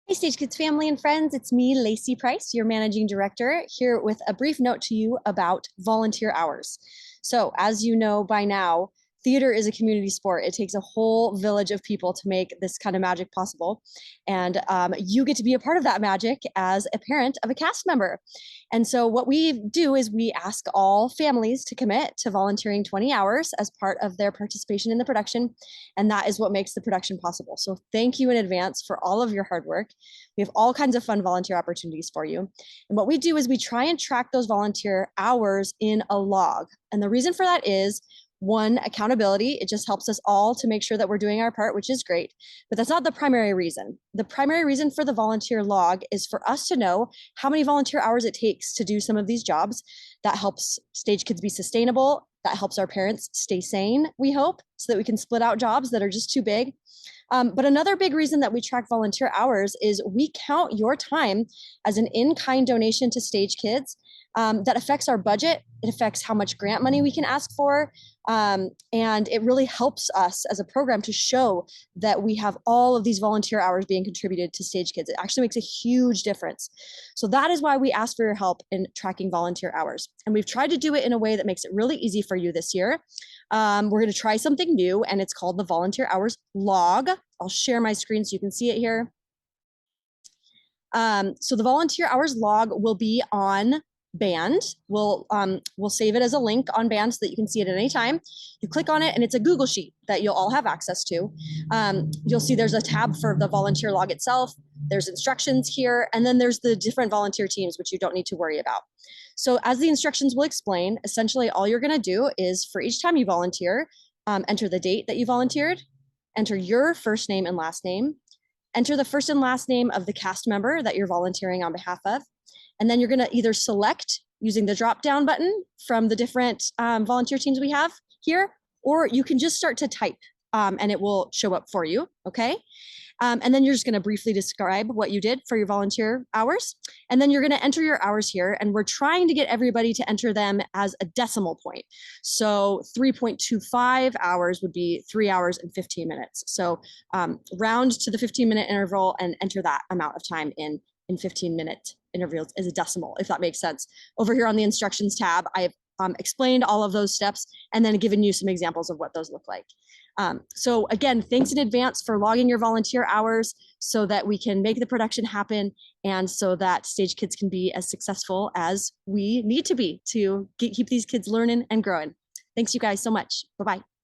Hey, Stage Kids family and friends, it's me, Lacey Price, your managing director, here with a brief note to you about volunteer hours. So, as you know by now, theater is a community sport. It takes a whole village of people to make this kind of magic possible. And you get to be a part of that magic as a parent of a cast member. And so, what we do is we ask all families to commit to volunteering 20 hours as part of their participation in the production. And that is what makes the production possible. So, thank you in advance for all of your hard work. We have all kinds of fun volunteer opportunities for you. And what we do is we try and track those volunteer hours in a log. And the reason for that is one, accountability. It just helps us all to make sure that we're doing our part, which is great. But that's not the primary reason. The primary reason for the volunteer log is for us to know how many volunteer hours it takes to do some of these jobs. That helps Stage Kids be sustainable. That helps our parents stay sane, we hope, so that we can split out jobs that are just too big. But another big reason that we track volunteer hours is we count your time as an in-kind donation to Stage Kids. That affects our budget. It affects how much grant money we can ask for. And it really helps us as a program to show that we have all of these volunteer hours being contributed to Stage Kids. It actually makes a huge difference. So that is why we ask for your help in tracking volunteer hours. And we've tried to do it in a way that makes it really easy for you this year. We're going to try something new, and it's called the Volunteer Hours Log. I'll share my screen so you can see it here. So the Volunteer Hours Log will be on Band. We'll save it as a link on Band so that you can see it at any time. You click on it, and it's a Google Sheet that you'll all have access to. You'll see there's a tab for the volunteer log itself. There's instructions here, and then there's the different volunteer teams, which you don't need to worry about. So as the instructions will explain, essentially all you're going to do is for each time you volunteer, enter the date that you volunteered, enter your first name and last name, enter the first and last name of the cast member that you're volunteering on behalf of, and then you're going to either select using the drop down button from the different volunteer teams we have here, or you can just start to type and it will show up for you, okay? And then you're just going to briefly describe what you did for your volunteer hours. And then you're going to enter your hours here. And we're trying to get everybody to enter them as a decimal point. So 3.25 hours would be 3 hours and 15 minutes. So round to the 15-minute interval and enter that amount of time in 15-minute intervals as a decimal, if that makes sense. Over here on the instructions tab, I've explained all of those steps and then given you some examples of what those look like. So again, thanks in advance for logging your volunteer hours so that we can make the production happen and so that Stage Kids can be as successful as we need to be to keep these kids learning and growing. Thanks you guys so much. Bye-bye.